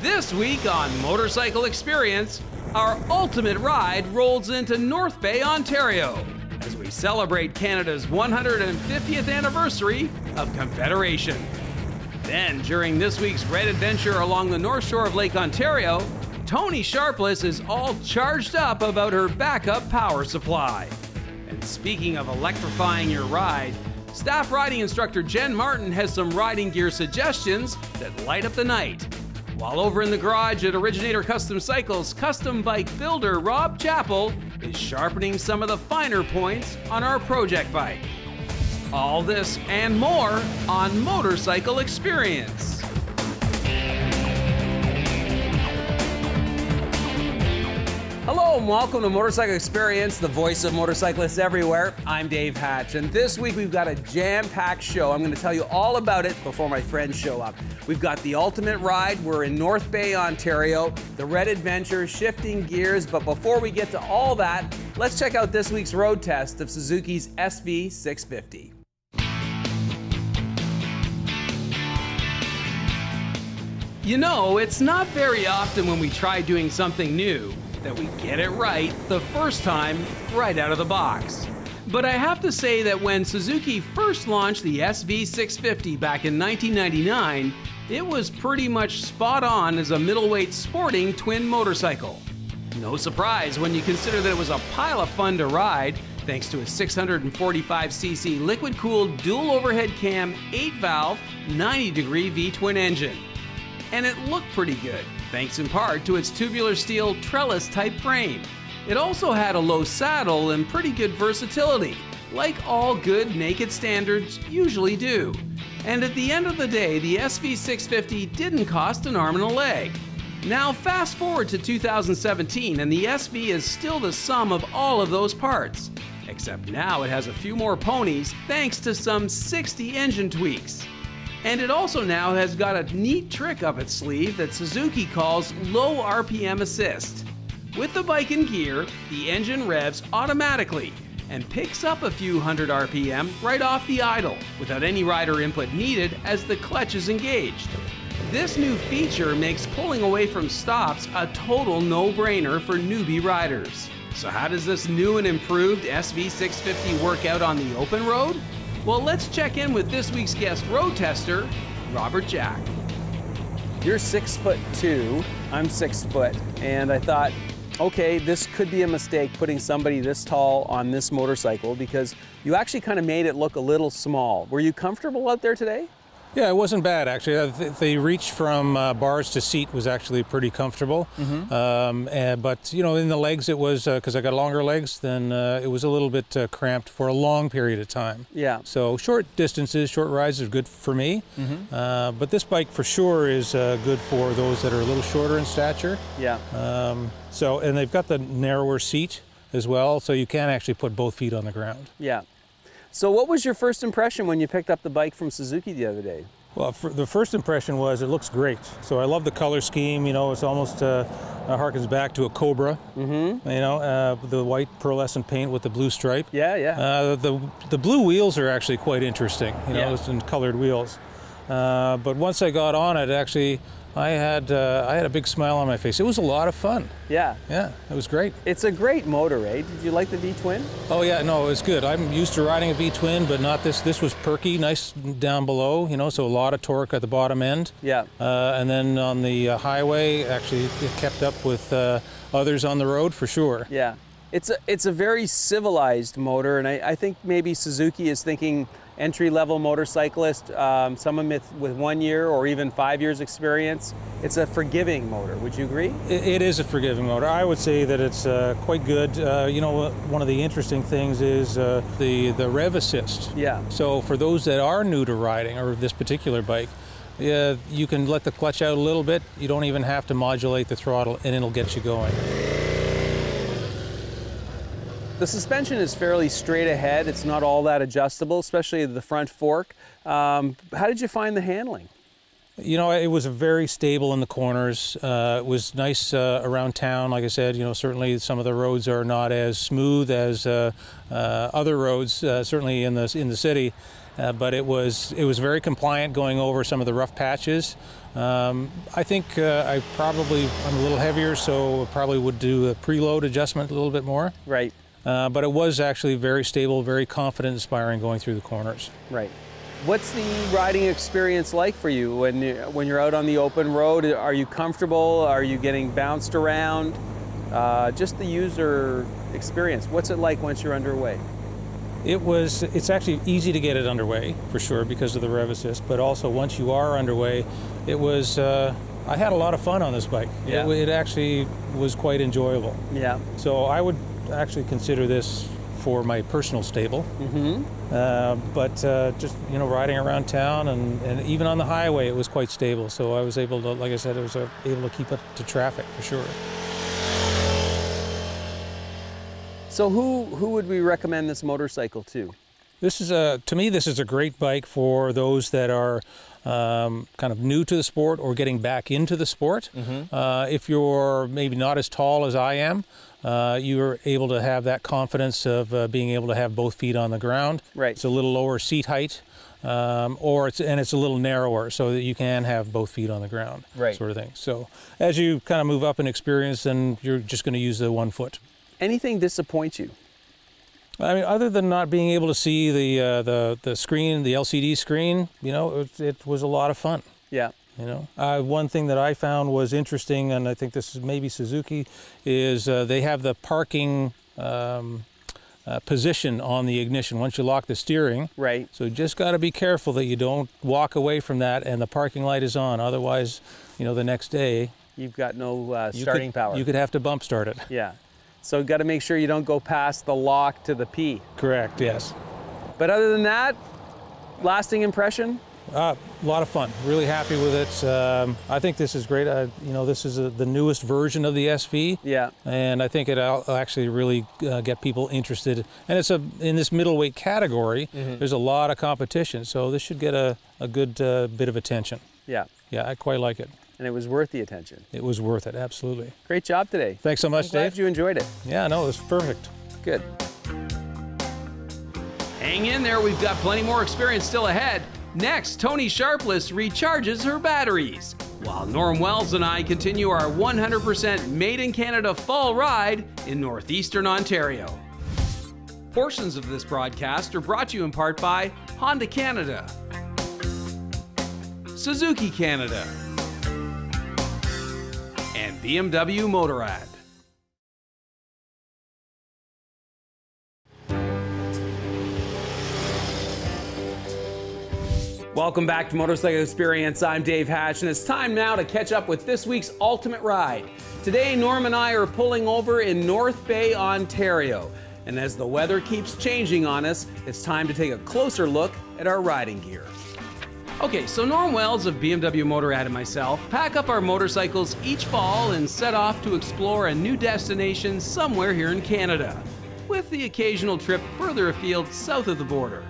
This week on Motorcycle Experience, our ultimate ride rolls into North Bay, Ontario, as we celebrate Canada's 150th anniversary of Confederation. Then, during this week's Red Adventure along the North Shore of Lake Ontario, Toni Sharpless is all charged up about her backup power supply. And speaking of electrifying your ride, staff riding instructor Jenn has some riding gear suggestions that light up the night. While over in the garage at Origin8or Custom Cycles, custom bike builder Rob Chappell is sharpening some of the finer points on our project bike. All this and more on Motorcycle Experience. Hello and welcome to Motorcycle Experience, the voice of motorcyclists everywhere. I'm Dave Hatch, and this week we've got a jam-packed show. I'm going to tell you all about it before my friends show up. We've got the ultimate ride. We're in North Bay, Ontario, the Red Adventure, shifting gears. But before we get to all that, let's check out this week's road test of Suzuki's SV650. You know, it's not very often when we try doing something new that we get it right the first time, right out of the box. But I have to say that when Suzuki first launched the SV650 back in 1999, it was pretty much spot on as a middleweight sporting twin motorcycle. No surprise when you consider that it was a pile of fun to ride, thanks to a 645cc liquid-cooled dual overhead cam 8-valve 90-degree V-twin engine. And it looked pretty good, thanks in part to its tubular steel trellis-type frame. It also had a low saddle and pretty good versatility, like all good naked standards usually do. And at the end of the day, the SV650 didn't cost an arm and a leg. Now fast forward to 2017 and the SV is still the sum of all of those parts, except now it has a few more ponies thanks to some 60 engine tweaks. And it also now has got a neat trick up its sleeve that Suzuki calls low RPM assist. With the bike in gear, the engine revs automatically and picks up a few hundred RPM right off the idle without any rider input needed as the clutch is engaged. This new feature makes pulling away from stops a total no-brainer for newbie riders. So how does this new and improved SV650 work out on the open road? Well, let's check in with this week's guest road tester, Robert Jack. You're 6'2", I'm 6 foot, and I thought, okay, this could be a mistake putting somebody this tall on this motorcycle because you actually kind of made it look a little small. Were you comfortable out there today? Yeah, it wasn't bad actually. The reach from bars to seat was actually pretty comfortable. But you know, in the legs it was, because I got longer legs, then it was a little bit cramped for a long period of time. Yeah. So short distances, short rides are good for me. But this bike for sure is good for those that are a little shorter in stature. Yeah. And they've got the narrower seat as well, so you can actually put both feet on the ground. Yeah. So what was your first impression when you picked up the bike from Suzuki the other day? Well, the first impression was it looks great. So I love the color scheme. You know, it's almost harkens back to a Cobra. You know, the white pearlescent paint with the blue stripe. Yeah, yeah. The blue wheels are actually quite interesting. You know, it's in colored wheels. But once I got on it, actually, I had a big smile on my face. It was a lot of fun. Yeah. Yeah, it was great. It's a great motor, eh? Did you like the V-twin? Oh yeah, no, it's good. I'm used to riding a V-twin, but not this. This was perky, nice down below, you know, so a lot of torque at the bottom end. Yeah. And then on the highway, actually it kept up with others on the road for sure. Yeah. It's a very civilized motor, and I think maybe Suzuki is thinking entry-level motorcyclist, someone with 1 year or even 5 years experience. It's a forgiving motor. Would you agree? It is a forgiving motor. I would say that it's quite good. You know, one of the interesting things is the rev assist. Yeah. So for those that are new to riding or this particular bike, you can let the clutch out a little bit. You don't even have to modulate the throttle, and it'll get you going. The suspension is fairly straight ahead. It's not all that adjustable, especially the front fork. How did you find the handling? You know, it was very stable in the corners. It was nice around town. Like I said, you know, certainly some of the roads are not as smooth as other roads, certainly in the city. but it was very compliant going over some of the rough patches. I think I'm a little heavier, so probably would do a preload adjustment a little bit more. Right. But it was actually very stable, very confident, inspiring going through the corners. Right. What's the riding experience like for you when you're out on the open road? Are you comfortable? Are you getting bounced around? Just the user experience. What's it like once you're underway? It's actually easy to get it underway, for sure, because of the rev assist, but also once you are underway, I had a lot of fun on this bike. Yeah. It actually was quite enjoyable. Yeah. So I would actually consider this for my personal stable. Mm-hmm. But just, riding around town and even on the highway, it was quite stable. So I was able to, like I said, I was able to keep up to traffic, for sure. So who would we recommend this motorcycle to? To me, this is a great bike for those that are kind of new to the sport or getting back into the sport. Mm-hmm. If you're maybe not as tall as I am, you're able to have that confidence of being able to have both feet on the ground. Right. It's a little lower seat height, and it's a little narrower so that you can have both feet on the ground, right, sort of thing. So as you kind of move up in experience, then you're just going to use the one foot. Anything disappoint you? I mean, other than not being able to see the screen, the LCD screen, it was a lot of fun. Yeah. One thing that I found was interesting, and I think this is maybe Suzuki, is they have the parking position on the ignition once you lock the steering. Right. So you just got to be careful that you don't walk away from that and the parking light is on. Otherwise, the next day you've got no starting power. You could have to bump start it. Yeah. So you've got to make sure you don't go past the lock to the P. Correct, yes. But other than that, lasting impression? A lot of fun. Really happy with it. I think this is great. This is the newest version of the SV. Yeah. And I think it'll actually really get people interested. And it's in this middleweight category. Mm-hmm. There's a lot of competition, so this should get a good bit of attention. Yeah. Yeah, I quite like it. And it was worth the attention. It was worth it, absolutely. Great job today. Thanks so much, I'm glad Dave. You enjoyed it. Yeah, no, it was perfect. Good. Hang in there, we've got plenty more experience still ahead. Next, Toni Sharpless recharges her batteries, while Norm Wells and I continue our 100% Made in Canada fall ride in northeastern Ontario. Portions of this broadcast are brought to you in part by Honda Canada, Suzuki Canada, and BMW Motorrad. Welcome back to Motorcycle Experience. I'm Dave Hatch, and it's time now to catch up with this week's Ultimate Ride. Today, Norm and I are pulling over in North Bay, Ontario. And as the weather keeps changing on us, it's time to take a closer look at our riding gear. Okay, so Norm Wells of BMW Motorrad and myself pack up our motorcycles each fall and set off to explore a new destination somewhere here in Canada, with the occasional trip further afield south of the border.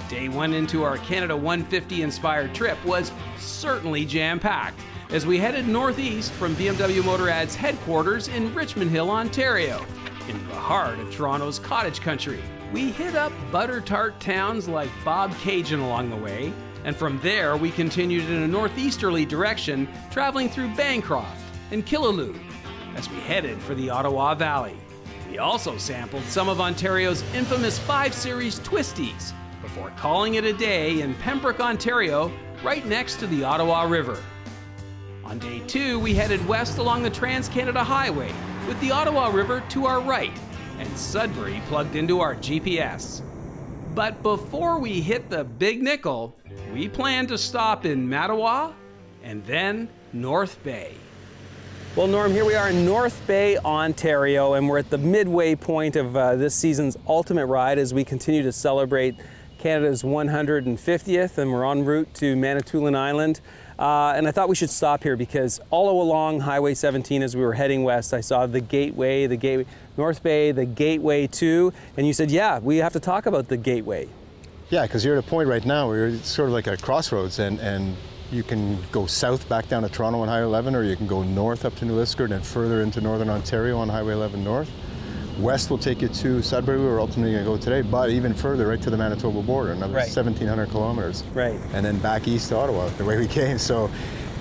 Day one into our Canada 150 inspired trip was certainly jam-packed as we headed northeast from BMW Motorrad's headquarters in Richmond Hill, Ontario, into the heart of Toronto's cottage country. We hit up butter tart towns like Bobcaygeon along the way, and from there we continued in a northeasterly direction, traveling through Bancroft and Killaloe as we headed for the Ottawa Valley. We also sampled some of Ontario's infamous 5 Series twisties, before calling it a day in Pembroke, Ontario, right next to the Ottawa River. On day 2, we headed west along the Trans-Canada Highway, with the Ottawa River to our right, and Sudbury plugged into our GPS. But before we hit the Big Nickel, we planned to stop in Mattawa, and then North Bay. Well, Norm, here we are in North Bay, Ontario, and we're at the midway point of this season's Ultimate Ride as we continue to celebrate Canada's 150th, and we're en route to Manitoulin Island. And I thought we should stop here because all along Highway 17 as we were heading west, I saw the Gateway, North Bay, the Gateway 2, and you said, yeah, we have to talk about the Gateway. Yeah, because you're at a point right now where it's sort of like a crossroads, and you can go south back down to Toronto on Highway 11, or you can go north up to New Liskeard and further into northern Ontario on Highway 11 North. West will take you to Sudbury, where we're ultimately going to go today, but even further, right to the Manitoba border, another 1,700 kilometers. Right. And then back east to Ottawa, the way we came. So,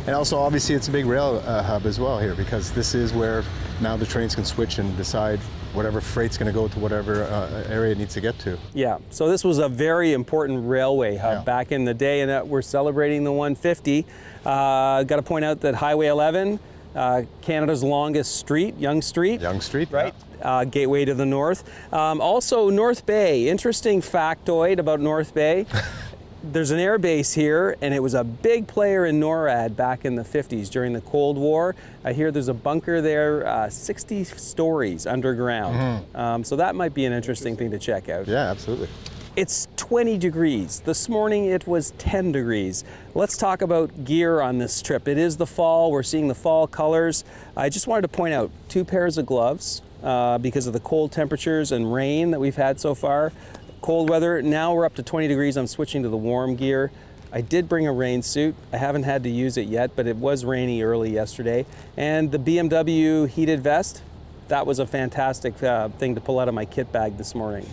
and also obviously it's a big rail hub as well here, because this is where now the trains can switch and decide whatever freight's going to go to whatever area it needs to get to. Yeah, so this was a very important railway hub back in the day, and we're celebrating the 150. Got to point out that Highway 11, Canada's longest street, Yonge Street. Yonge Street, right? Gateway to the north. Also North Bay, interesting factoid about North Bay. There's an air base here, and it was a big player in NORAD back in the 50s during the Cold War. I hear there's a bunker there, 60 stories underground. So that might be an interesting thing to check out. Yeah, absolutely. It's 20 degrees. This morning it was 10 degrees. Let's talk about gear on this trip. It is the fall. We're seeing the fall colors. I just wanted to point out 2 pairs of gloves because of the cold temperatures and rain that we've had so far. Cold weather. Now we're up to 20 degrees. I'm switching to the warm gear. I did bring a rain suit. I haven't had to use it yet, but it was rainy early yesterday. And the BMW heated vest, that was a fantastic thing to pull out of my kit bag this morning.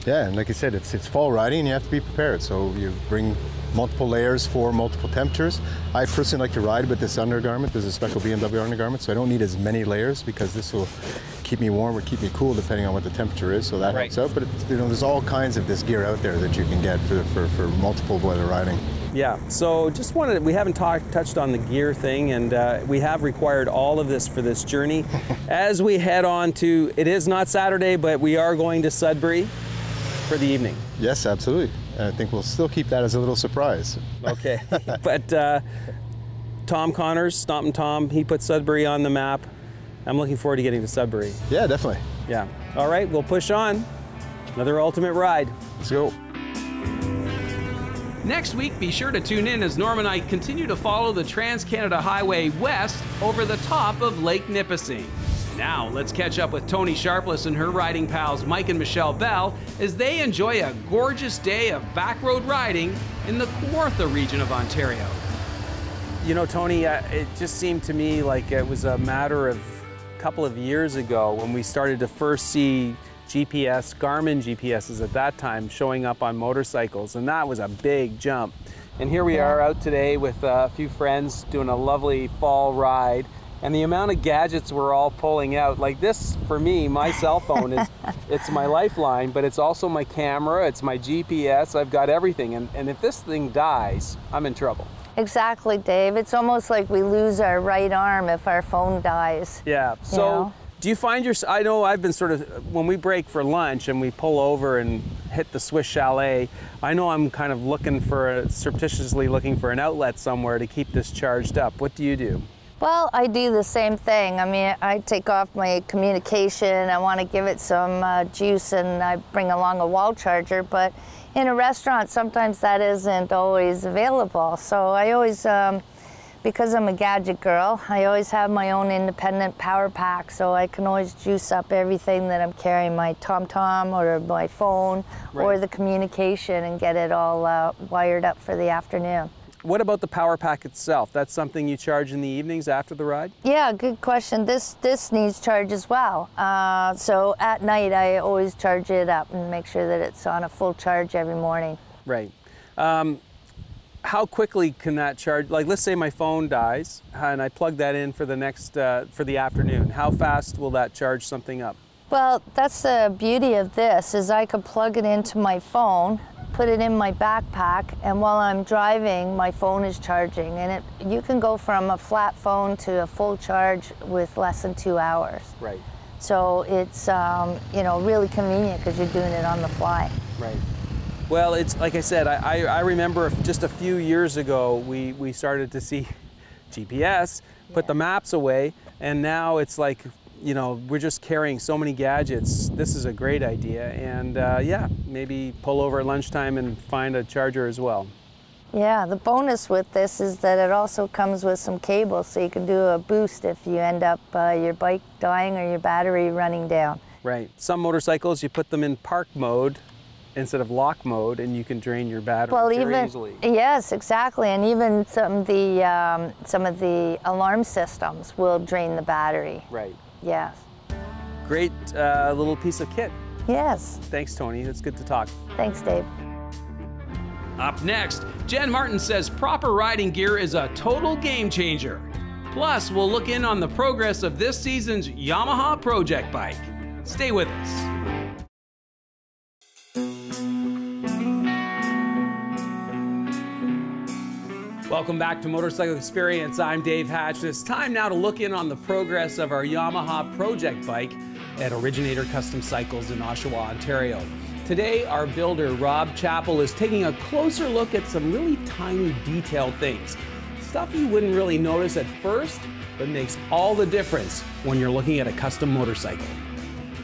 Yeah, and like I said, it's fall riding and you have to be prepared. So you bring multiple layers for multiple temperatures. I personally like to ride with this undergarment. There's a special BMW undergarment, so I don't need as many layers because this will keep me warm or keep me cool depending on what the temperature is, so that helps out. But there's all kinds of this gear out there that you can get for multiple weather riding. Yeah, so just wanted, we haven't touched on the gear thing, and we have required all of this for this journey. As we head on to, it is not Saturday, but we are going to Sudbury for the evening. Yes, absolutely. And I think we'll still keep that as a little surprise. Okay, but Tom Connors, Stompin' Tom, he put Sudbury on the map. I'm looking forward to getting to Sudbury. Yeah, definitely. Yeah. All right, we'll push on. Another ultimate ride. Let's go. Next week, be sure to tune in as Norm and I continue to follow the Trans-Canada Highway west over the top of Lake Nipissing. Now, let's catch up with Toni Sharpless and her riding pals Mike and Michelle Bell as they enjoy a gorgeous day of backroad riding in the Kawartha region of Ontario. You know, Toni, it just seemed to me like it was a matter of a couple of years ago when we started to first see GPS, Garmin GPSs at that time, showing up on motorcycles, and that was a big jump. And here we are out today with a few friends doing a lovely fall ride. And the amount of gadgets we're all pulling out, like this, for me, my cell phone is, it's my lifeline, but it's also my camera, it's my GPS, I've got everything. And if this thing dies, I'm in trouble. Exactly, Dave. It's almost like we lose our right arm if our phone dies. Yeah, so do you find I know I've been sort of, when we break for lunch and we pull over and hit the Swiss Chalet, I know I'm kind of surreptitiously looking for an outlet somewhere to keep this charged up. What do you do? Well, I do the same thing. I mean, I take off my communication, I want to give it some juice, and I bring along a wall charger, but in a restaurant, sometimes that isn't always available. So I always, because I'm a gadget girl, I always have my own independent power pack, so I can always juice up everything that I'm carrying, my TomTom or my phone or the communication, and get it all wired up for the afternoon. What about the power pack itself? That's something you charge in the evenings after the ride? Yeah, good question. This needs charge as well. So at night, I always charge it up and make sure that it's on a full charge every morning. Right. How quickly can that charge? Like, let's say my phone dies and I plug that in for the next, for the afternoon. How fast will that charge something up? Well, that's the beauty of this, is I could plug it into my phone, put it in my backpack, and while I'm driving, my phone is charging. And you can go from a flat phone to a full charge with less than 2 hours. Right. So it's you know, really convenient because you're doing it on the fly. Right. Well, it's like I said, I remember just a few years ago we started to see GPS, put the maps away, and now it's like, you know, we're just carrying so many gadgets. This is a great idea, and yeah, maybe pull over at lunchtime and find a charger as well. Yeah, the bonus with this is that it also comes with some cables, so you can do a boost if you end up your bike dying or your battery running down. Right. Some motorcycles, you put them in park mode instead of lock mode, and you can drain your battery very easily. Yes, exactly, and even some of the alarm systems will drain the battery. Right. Yes. Great little piece of kit. Yes. Thanks, Toni. It's good to talk. Thanks, Dave. Up next, Jenn Martin says proper riding gear is a total game changer. Plus, we'll look in on the progress of this season's Yamaha Project Bike. Stay with us. Welcome back to Motorcycle Experience. I'm Dave Hatch. It's time now to look in on the progress of our Yamaha Project Bike at Origin8or Custom Cycles in Oshawa, Ontario. Today, our builder, Rob Chappell, is taking a closer look at some really tiny detailed things. Stuff you wouldn't really notice at first, but makes all the difference when you're looking at a custom motorcycle.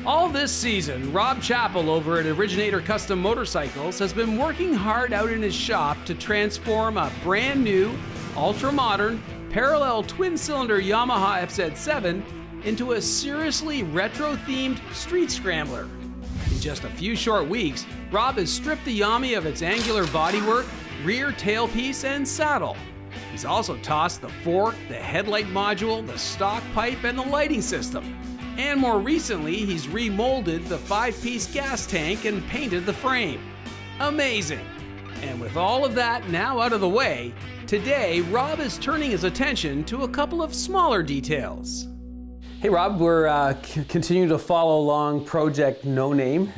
All this season, Rob Chappell over at Origin8or Custom Motorcycles has been working hard out in his shop to transform a brand new, ultra-modern, parallel twin-cylinder Yamaha FZ7 into a seriously retro-themed street scrambler. In just a few short weeks, Rob has stripped the Yami of its angular bodywork, rear tailpiece, and saddle. He's also tossed the fork, the headlight module, the stock pipe, and the lighting system. And more recently, he's remolded the 5-piece gas tank and painted the frame. Amazing! And with all of that now out of the way, today Rob is turning his attention to a couple of smaller details. Hey Rob, we're continuing to follow along Project No Name.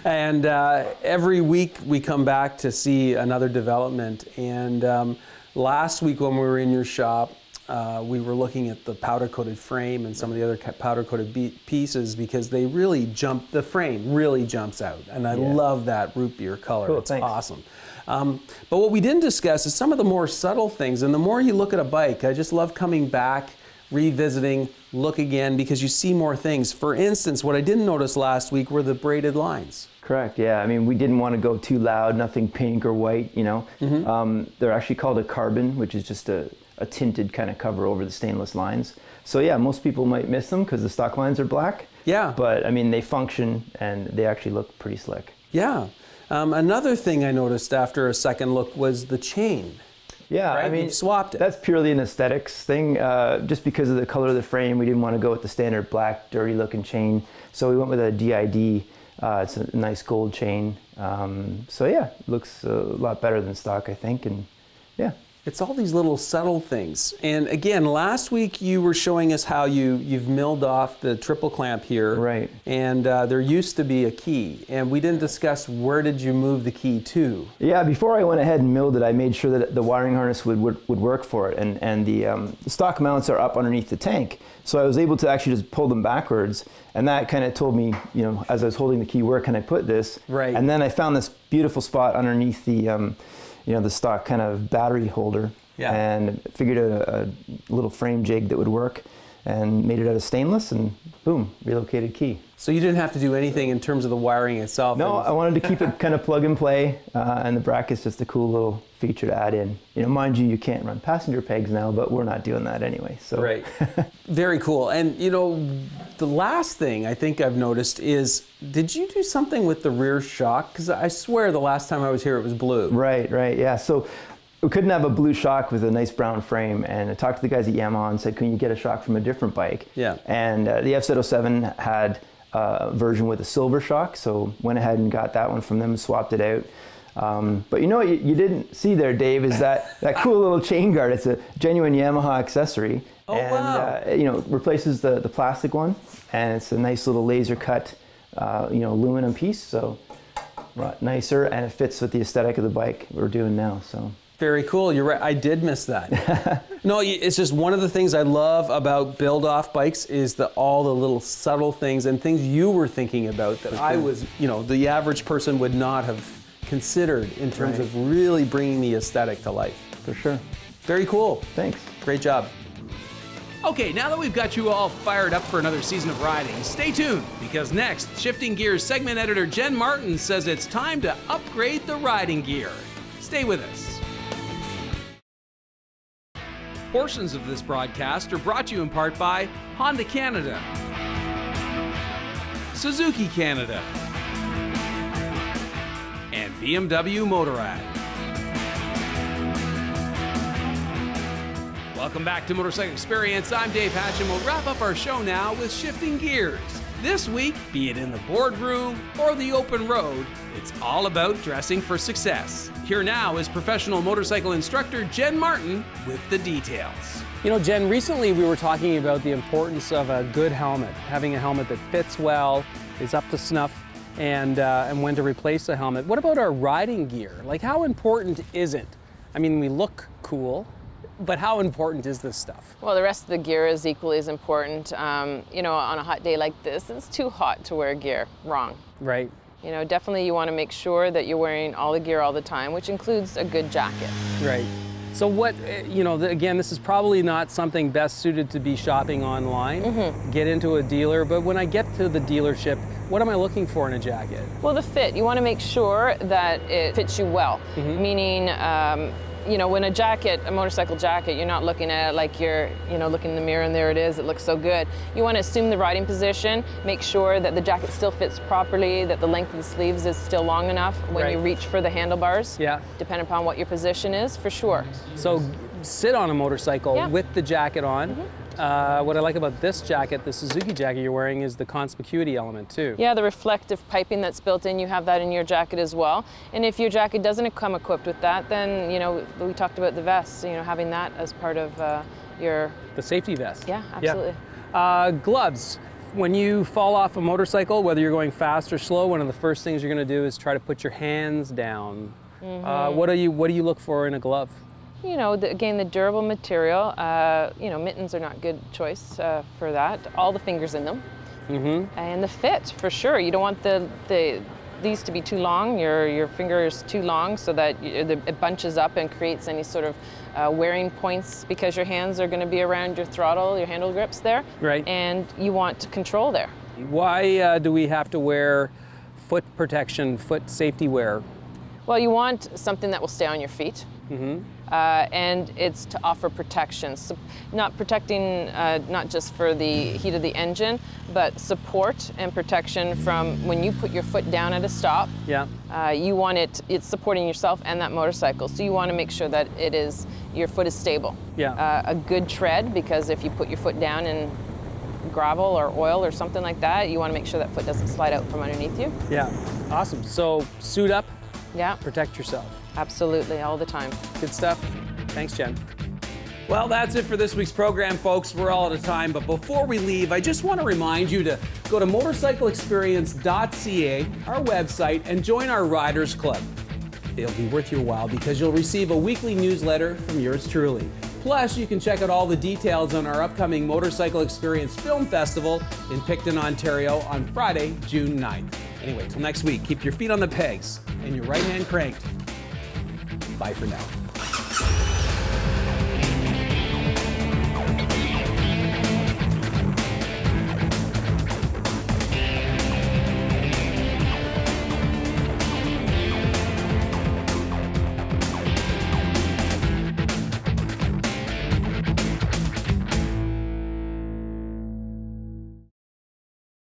And every week we come back to see another development. And last week when we were in your shop, we were looking at the powder-coated frame and some of the other powder-coated pieces because they really the frame really jumps out. And I love that root beer color. Cool, it's thanks. awesome. But what we didn't discuss is some of the more subtle things. And the more you look at a bike, I just love coming back, revisiting, look again, because you see more things. For instance, what I didn't notice last week were the braided lines. Correct, yeah. I mean, we didn't want to go too loud, nothing pink or white, you know. They're actually called a carbon, which is just a tinted kind of cover over the stainless lines. So yeah, most people might miss them because the stock lines are black. Yeah. But I mean, they function and they actually look pretty slick. Yeah. Another thing I noticed after a second look was the chain. Yeah, right? I mean, you've swapped it. That's purely an aesthetics thing. Just because of the color of the frame, we didn't want to go with the standard black, dirty looking chain. So we went with a DID. It's a nice gold chain. So yeah, it looks a lot better than stock, I think. And yeah. It's all these little subtle things. And again, last week you were showing us how you've milled off the triple clamp here. Right. And there used to be a key. And we didn't discuss where did you move the key to? Yeah, before I went ahead and milled it, I made sure that the wiring harness would work for it. And the stock mounts are up underneath the tank. So I was able to actually just pull them backwards. And that kind of told me, you know, as I was holding the key, where can I put this? Right. And then I found this beautiful spot underneath the you know, the stock kind of battery holder, and figured out a little frame jig that would work, and made it out of stainless, and boom, relocated key. So you didn't have to do anything in terms of the wiring itself? No, I wanted to keep it kind of plug and play, and the bracket's just a cool little feature to add in. You know, mind you, you can't run passenger pegs now, but we're not doing that anyway. So. Right. Very cool. And you know, the last thing I think I've noticed is, did you do something with the rear shock? Because I swear the last time I was here it was blue. Right, yeah. So we couldn't have a blue shock with a nice brown frame, and I talked to the guys at Yamaha and said, can you get a shock from a different bike? Yeah. And the FZ07 had a version with a silver shock, so went ahead and got that one from them, swapped it out. But you know what you didn't see there, Dave, is that cool little chain guard. It's a genuine Yamaha accessory. Oh, and, wow. You know, replaces the plastic one, and it's a nice little laser cut, you know, aluminum piece, so a lot nicer, and it fits with the aesthetic of the bike we're doing now, so. Very cool. You're right. I did miss that. No, it's just one of the things I love about build-off bikes is all the little subtle things and things you were thinking about that I was, you know, the average person would not have considered in terms of really bringing the aesthetic to life. For sure. Very cool. Thanks. Great job. Okay, now that we've got you all fired up for another season of riding, stay tuned, because next, Shifting Gears segment editor Jenn Martin says it's time to upgrade the riding gear. Stay with us. Portions of this broadcast are brought to you in part by Honda Canada, Suzuki Canada, and BMW Motorrad. Welcome back to Motorcycle Experience. I'm Dave Hatch, and we'll wrap up our show now with Shifting Gears. This week, be it in the boardroom or the open road, it's all about dressing for success. Here now is professional motorcycle instructor Jenn Martin with the details. You know, Jen, recently we were talking about the importance of a good helmet, having a helmet that fits well, is up to snuff, and when to replace the helmet. What about our riding gear? Like, how important is it? I mean, we look cool, but how important is this stuff? Well, the rest of the gear is equally as important. You know, on a hot day like this, it's too hot to wear gear. Wrong. Right. You know, definitely you want to make sure that you're wearing all the gear all the time, which includes a good jacket. Right. So what, you know, again, this is probably not something best suited to be shopping online. Get into a dealer, but when I get to the dealership, what am I looking for in a jacket? Well, the fit. You want to make sure that it fits you well, meaning, you know, when a motorcycle jacket, you're not looking at it like you're, you know, looking in the mirror and there it is, it looks so good. You want to assume the riding position, make sure that the jacket still fits properly, that the length of the sleeves is still long enough when you reach for the handlebars. Yeah. Depending upon what your position is, for sure. So sit on a motorcycle with the jacket on. What I like about this jacket, the Suzuki jacket you're wearing, is the conspicuity element too. Yeah, the reflective piping that's built in, you have that in your jacket as well. And if your jacket doesn't come equipped with that, then, you know, we talked about the vests, you know, having that as part of the safety vest. Yeah, absolutely. Yeah. Gloves. When you fall off a motorcycle, whether you're going fast or slow, one of the first things you're going to do is try to put your hands down. What do you look for in a glove? You know, again, the durable material, you know, mittens are not a good choice for that. All the fingers in them. And the fit, for sure. You don't want these to be too long, your fingers too long, so that it bunches up and creates any sort of wearing points, because your hands are going to be around your throttle, your handle grips there. Right. And you want control there. Why do we have to wear foot protection, foot safety wear? Well, you want something that will stay on your feet. And it's to offer protection, so not protecting not just for the heat of the engine, but support and protection from when you put your foot down at a stop. Yeah. You want it's supporting yourself and that motorcycle, so you want to make sure that your foot is stable. Yeah. A good tread, because if you put your foot down in gravel or oil or something like that, you want to make sure that foot doesn't slide out from underneath you. Yeah. Awesome. So suit up. Yeah. Protect yourself. Absolutely, all the time. Good stuff. Thanks, Jen. Well, that's it for this week's program, folks. We're all out of time, but before we leave, I just want to remind you to go to motorcycleexperience.ca, our website, and join our Riders Club. It'll be worth your while because you'll receive a weekly newsletter from yours truly. Plus, you can check out all the details on our upcoming Motorcycle Experience Film Festival in Picton, Ontario on Friday, June 9th. Anyway, till next week, keep your feet on the pegs and your right hand cranked. Bye for now.